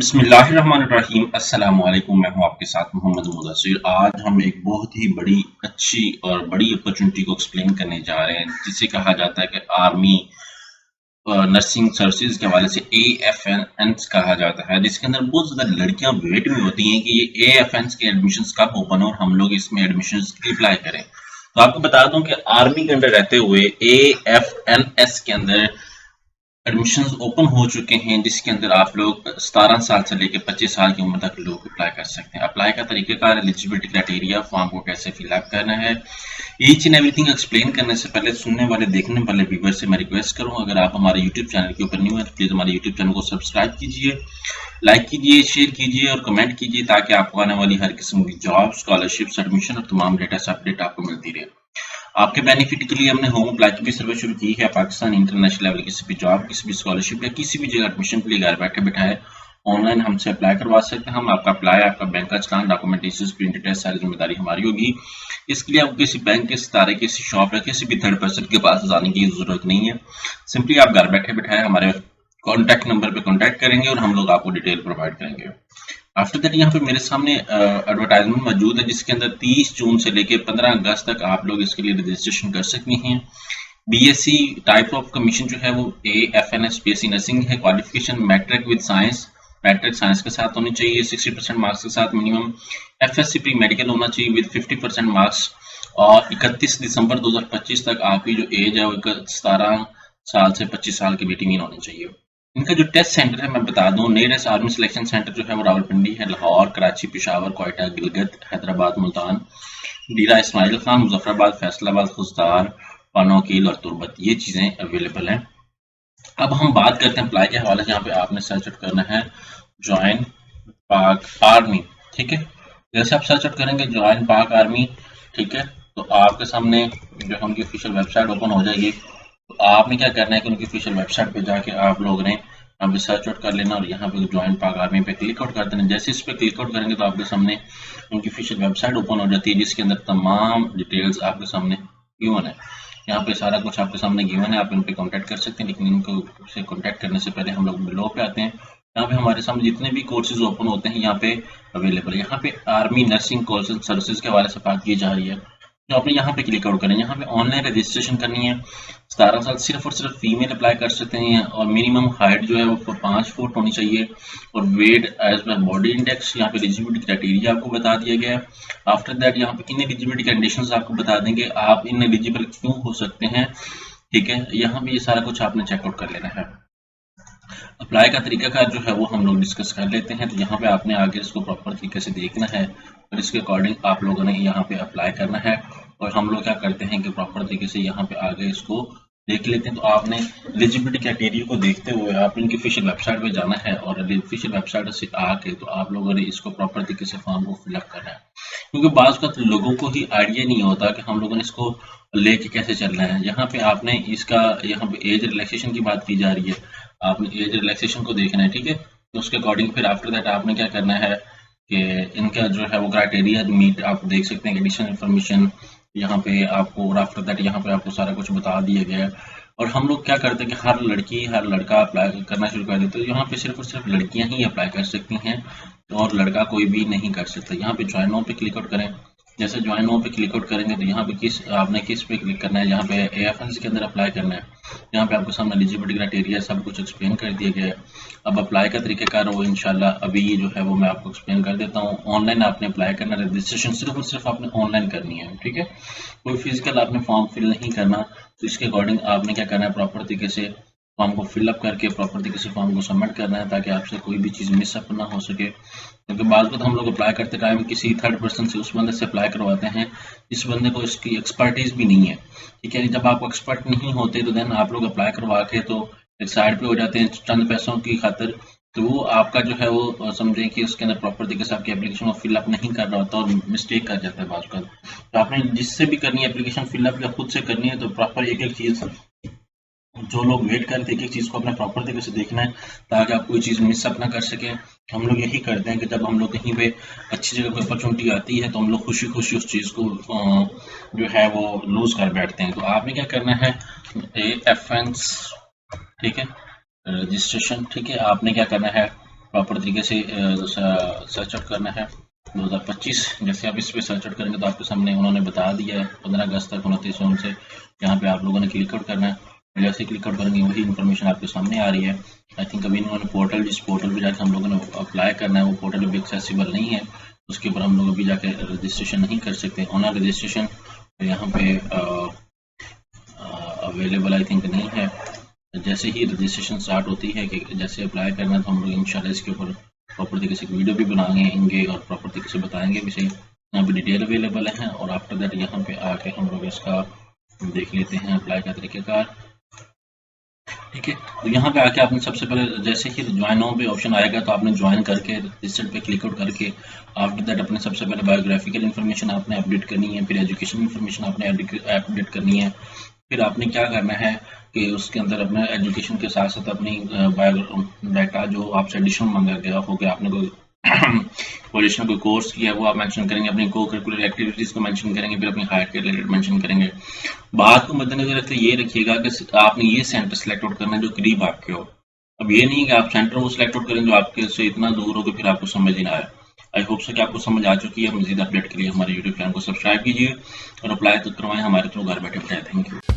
बिस्मिल्लाहिर्रहमानिर्रहीम। अस्सलाम वालेकुम। मैं हूं आपके साथ मोहम्मद मुदस्सिर। आज हम एक बहुत ही बड़ी अच्छी और बड़ी अपॉर्चुनिटी को एक्सप्लेन करने जा रहे हैं जिसे कहा जाता है कि आर्मी नर्सिंग सर्विसेज के हवाले से AFN कहा जाता है, जिसके अंदर बहुत ज्यादा लड़कियां वेट में होती हैं कि ये AFN के एडमिशन्स कब ओपन हो और हम लोग इसमें एडमिशन्स अप्लाई करें। तो आपको बता दूं कि आर्मी के अंदर रहते हुए AFNS के अंदर एडमिशन्स ओपन हो चुके हैं, जिसके अंदर आप लोग 17 साल से लेकर 25 साल की उम्र तक लोग अप्लाई कर सकते हैं। अप्लाई का तरीकेकार, एलिजिबिलिटी क्राइटेरिया, फॉर्म को कैसे फिलअप करना है, ईच एंड एवरीथिंग एक्सप्लेन करने से पहले सुनने वाले देखने वाले व्यूअर से मैं रिक्वेस्ट करूं, अगर आप हमारे यूट्यूब चैनल के ऊपर न्यू है तो प्लीज हमारे यूट्यूब चैनल को सब्सक्राइब कीजिए, लाइक कीजिए, शेयर कीजिए और कमेंट कीजिए ताकि आपको आने वाली हर किस्म की जॉब, स्कॉलरशिप, एडमिशन और तमाम लेटेस्ट अपडेट आपको मिलती रहे। आपके बेनिफिट के लिए हमने होम अप्लाई की भी सर्विस शुरू की है। पाकिस्तान इंटरनेशनल लेवल किसी भी जॉब, किसी भी स्कॉलरशिप या किसी भी जगह एडमिशन के लिए घर बैठे बिठाए ऑनलाइन हमसे अप्लाई करवा सकते हैं। हम आपका अप्लाई, आपका बैंक का चलान, डॉक्यूमेंट इश्यूज, प्रिंट टेस्ट, सारी जिम्मेदारी हमारी होगी। इसके लिए आपको किसी बैंक के सितारे, किसी शॉप या किसी भी थर्ड पर्सन के पास जाने की जरूरत नहीं है। सिंपली आप घर बैठे बिठाए हमारे कॉन्टैक्ट नंबर पे कॉन्टैक्ट करेंगे और हम लोग आपको डिटेल प्रोवाइड करेंगे। आफ्टर दैट यहाँ पे मेरे सामने एडवर्टाइजमेंट मौजूद है, जिसके अंदर 30 जून से लेकर 15 अगस्त तक आप लोग इसके लिए रजिस्ट्रेशन कर सकते हैं। BSc टाइप ऑफ कमीशन जो है वो AFNS BSc नर्सिंग है। Qualification matric with science, matric science के साथ होनी चाहिए, 60% मार्क्स के साथ मिनिमम। FSc प्री मेडिकल होना चाहिए विद 50% मार्क्स। और 31 दिसंबर 2025 तक आपकी जो एज है वो 17 साल से 25 साल के बीच में होनी चाहिए। इनका जो टेस्ट सेंटर है मैं बता दूं, नियरेस्ट आर्मी सिलेक्शन सेंटर जो है वो रावलपिंडी है, लाहौर, कराची, पेशावर, क्वेटा, गिलगित, हैदराबाद, मुल्तान, डीरा इस्माइल खान, मुजफ्फराबाद, फैसलाबाद, खुजदार, पानोकील और तुर्बत, ये चीजें अवेलेबल हैं। अब हम बात करते हैं अप्लाई के हवाले से। यहाँ पे आपने सर्च आउट करना है ज्वाइन पाक आर्मी, ठीक है। जैसे आप सर्च आउट करेंगे ज्वाइन पाक आर्मी, ठीक है, तो आपके सामने जो है उनकी ऑफिशियल वेबसाइट ओपन हो जाएगी। तो आपने क्या करना है कि उनकी ऑफिशियल वेबसाइट पे जाके आप लोग ने यहाँ पे सर्च आउट कर लेना और यहाँ पे ज्वाइन पाक आर्मी पे क्लिक आउट कर देना। जैसे इस पे क्लिक आउट करेंगे तो आपके सामने उनकी ऑफिशियल वेबसाइट ओपन हो जाती है, जिसके अंदर तमाम डिटेल्स आपके सामने गिवन है। यहाँ पे सारा कुछ आपके सामने गिवन है, आप इन पे कॉन्टैक्ट कर सकते हैं। लेकिन इनको से कॉन्टैक्ट करने से पहले हम लोग बिलो पे आते हैं। यहाँ पे हमारे सामने जितने भी कोर्सेज ओपन होते हैं यहाँ पे अवेलेबल है। यहाँ पे आर्मी नर्सिंग कोर्सेज सर्विसेज के हवाले से बात की जा रही है, तो आपने यहाँ पे क्लिक आउट करें। यहाँ पे ऑनलाइन रजिस्ट्रेशन करनी है। 17 साल सिर्फ और सिर्फ फीमेल अप्लाई कर सकते हैं और मिनिमम हाइट जो है वो 5 फुट होनी चाहिए और वेट एज पर बॉडी इंडेक्स। यहाँ पे एलिजिबिलिटी क्राइटेरिया आपको बता दिया गया है। आफ्टर दैट यहाँ पे इन एलिजिबिलिटी कंडीशंस आपको बता देंगे आप इन एलिजिबल क्यों हो सकते हैं, ठीक है। यहाँ पे ये सारा कुछ आपने चेकआउट कर लेना है। अप्लाई का तरीकाकार जो है वो हम लोग डिस्कस कर लेते हैं। तो यहाँ पे आपने आगे इसको प्रॉपर तरीके से देखना है और इसके अकॉर्डिंग आप लोगों ने यहाँ पे अप्लाई करना है। और हम लोग क्या करते हैं कि प्रॉपर तरीके से यहाँ पे आगे इसको देख लेते हैं। तो आपने एलिजिबिलिटी क्राइटेरिया को देखते हुए आप इनकी ऑफिशियल वेबसाइट पे जाना है और ऑफिशियल वेबसाइट से आके तो आप लोगों ने इसको प्रॉपर तरीके से फॉर्म को फिलअप करना है, क्योंकि बाज़ वक़्त लोगों को ही आइडिया नहीं होता कि हम लोगों ने इसको लेके कैसे चलना है। यहाँ पे आपने इसका यहाँ पे एज रिलैक्सेशन की बात की जा रही है, आपने एज रिलैक्सेशन को देखना है, ठीक है। तो उसके अकॉर्डिंग फिर आफ्टर दैट आपने क्या करना है कि इनका जो है वो क्राइटेरिया मीट आप देख सकते हैं। एडिशनल इन्फॉर्मेशन यहाँ पे आपको और आफ्टर दैट यहाँ पे आपको सारा कुछ बता दिया गया है। और हम लोग क्या करते हैं कि हर लड़की हर लड़का अप्लाई करना शुरू कर देते हैं। तो यहाँ पे सिर्फ और सिर्फ लड़कियां ही अप्लाई कर सकती हैं और लड़का कोई भी नहीं कर सकता। यहाँ पे ज्वाइन नाउ पे क्लिक आउट करें। जैसे ज्वाइन नाउ पे क्लिक आउट करेंगे तो यहाँ पे आपने किस पे क्लिक करना है, यहाँ पे AFNS के अंदर अप्लाई करना है। यहाँ पे आपको सामने एलिजिबिलिटी क्राइटेरिया सब कुछ एक्सप्लेन कर दिया गया है। अब अप्लाई का तरीकाकार वो इंशाल्लाह अभी जो है वो मैं आपको एक्सप्लेन कर देता हूँ। ऑनलाइन आपने अप्लाई करना, रजिस्ट्रेशन सिर्फ और सिर्फ आपने ऑनलाइन करनी है, ठीक है। कोई फिजिकल आपने फॉर्म फिल नहीं करना। तो इसके अकॉर्डिंग आपने क्या करना है, प्रॉपर तरीके से फॉर्म को फिलअप करके प्रॉपर तरीके से फॉर्म को सबमिट करना है ताकि आपसे कोई भी चीज़ मिसअप ना हो सके। क्योंकि बाद में हम लोग अप्लाई करते टाइम किसी थर्ड पर्सन से उस बंदे से अप्लाई करवाते हैं, इस बंदे को इसकी एक्सपर्टीज भी नहीं है, ठीक है। जब आप एक्सपर्ट नहीं होते तो देन आप लोग अप्लाई करवा के तो एक साइड पे हो जाते हैं चंद पैसों की खातिर। तो वो आपका जो है वो समझें कि उसके अंदर प्रॉपर तरीके से आपकी एप्लीकेशन को फिलअप नहीं कर रहा होता और मिस्टेक कर जाता है बात का। तो आपने जिससे भी करनी है एप्लीकेशन फिलअप या खुद से करनी है तो प्रॉपर एक एक चीज़, जो लोग वेट कर रहे थे एक एक चीज़ को अपने प्रॉपर तरीके से देखना है ताकि आप कोई चीज़ मिसअप ना कर सके। हम लोग यही करते हैं कि जब हम लोग कहीं पे अच्छी जगह कोई अपॉर्चुनिटी आती है तो हम लोग खुशी खुशी उस चीज़ को जो है वो लूज कर बैठते हैं। तो आपने क्या करना है, AFNS, ठीक है, रजिस्ट्रेशन, ठीक है। आपने क्या करना है, प्रॉपर तरीके से सर्च आउट करना है 2025। जैसे आप इस पे सर्च आउट करेंगे तो आपके सामने उन्होंने बता दिया है 15 अगस्त तक 29 जून से, यहाँ पे आप लोगों ने क्लिक आउट करना है। जैसे क्लिक आउट करेंगे वही इन्फॉर्मेशन आपके सामने आ रही है। आई थिंक अभी इन्होंने पोर्टल, जिस पोर्टल पे जाकर हम लोगों ने अप्लाई करना है वो पोर्टल अभी एक्सेसिबल नहीं है, उसके ऊपर हम लोग अभी जाके रजिस्ट्रेशन नहीं कर सकते। ऑनलाइन रजिस्ट्रेशन यहाँ पे अवेलेबल आई थिंक नहीं है। जैसे ही रजिस्ट्रेशन स्टार्ट होती है कि जैसे अप्लाई करना है तो हम लोग इंशाल्लाह इसके ऊपर प्रॉपर तरीके से वीडियो भी बनाएंगे और प्रॉपर तरीके से बताएंगे भी सही। यहाँ पे डिटेल अवेलेबल है और आफ्टर दैट यहाँ पे आके हम लोग इसका देख लेते हैं अप्लाई का तरीक़ेकार। ठीक है, तो यहाँ पे आके आपने सबसे पहले जैसे ही ज्वाइन नाउ पे ऑप्शन आएगा तो आपने ज्वाइन करके रजिस्टर्ड पे क्लिक आउट करके आफ्टर दैट अपने सबसे पहले बायोग्राफिकल इन्फॉर्मेशन आपने अपडेट करनी है, फिर एजुकेशन इन्फॉर्मेशन आपने अपडेट करनी है। फिर आपने क्या करना है कि उसके अंदर अपने एजुकेशन के साथ साथ अपनी डाटा जो आपसे एडिशनल मांगा गया हो गया, आपने कोई एडिशनल कोई कोर्स किया है वो आप मेंशन करेंगे, अपनी को करिकुलर एक्टिविटीज़ को मेंशन करेंगे, फिर अपनी हाइट के रिलेटेड मेंशन करेंगे। बात को मद्देनजर रखते ये रखिएगा कि आपने ये सेंटर सेलेक्ट आउट करना है जो करीब आपके हो। अब ये नहीं कि आप सेंटर वो सिलेक्ट आउट करें जो आपके से इतना दूर हो कि फिर आपको समझ ही ना आए। आई होप सो कि आपको समझ आ चुकी है। मजीद अपडेट के लिए हमारे यूट्यूब चैनल को सब्सक्राइब कीजिए और अप्लाई तो करवाएं हमारे थ्रू घर बैठे। Thank you.